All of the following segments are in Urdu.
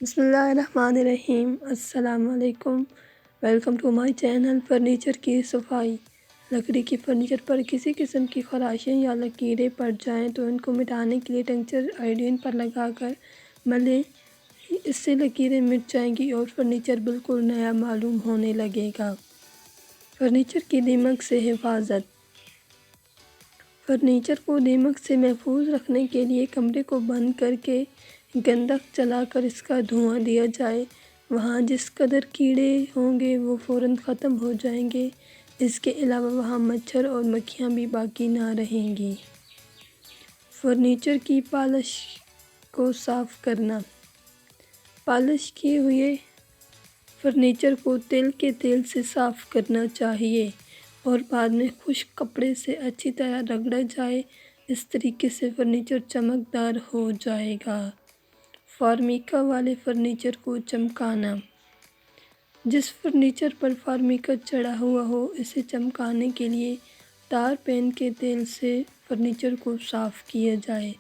بسم اللہ الرحمن الرحیم۔ السلام علیکم، welcome to my channel. Furniture کی صفائی۔ لکڑی کی فرنیچر پر کسی قسم کی خراشیں یا لکیریں پڑ جائیں تو ان کو مٹانے کے لیے ٹنکچر آئوڈین پر لگا کر ملیں۔ اس سے لکیریں مٹ جائیں گی اور فرنیچر بالکل نیا معلوم ہونے لگے گا۔ فرنیچر کی دیمک سے حفاظت۔ فرنیچر کو دیمک سے محفوظ رکھنے کے لیے کمرے کو بند کر کے گندھک جلا کر اس کا دھواں دیا جائے۔ وہاں جس قدر کیڑے ہوں گے وہ فوراً ختم ہو جائیں گے۔ اس کے علاوہ وہاں مچھر اور مکھیاں بھی باقی نہ رہیں گی۔ فرنیچر کی پالش کو صاف کرنا۔ پالش کیے ہوئے فرنیچر کو تل کے تیل سے صاف کرنا چاہیے اور بعد میں خشک کپڑے سے اچھی طرح رگڑا جائے۔ اس طریقے سے فرنیچر چمکدار ہو جائے گا۔ فارمیکا والے فرنیچر کو چمکانا۔ جس فرنیچر پر فارمیکا چڑھا ہوا ہو اسے چمکانے کے لیے تار پین کے تیل سے فرنیچر کو صاف کیا جائے۔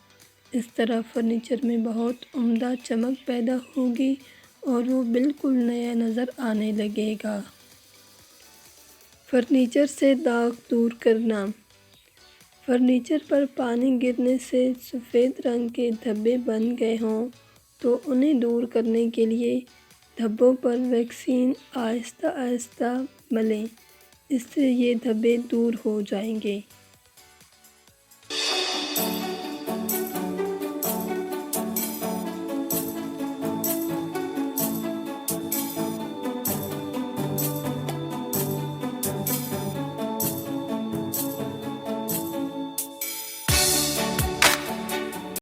اس طرح فرنیچر میں بہت عمدہ چمک پیدا ہوگی اور وہ بالکل نیا نظر آنے لگے گا۔ فرنیچر سے داغ دور کرنا۔ فرنیچر پر پانی گرنے سے سفید رنگ کے دھبے بن گئے ہوں تو انہیں دور کرنے کے لیے دھبوں پر ویکسین آہستہ آہستہ ملیں۔ اس سے یہ دھبے دور ہو جائیں گے۔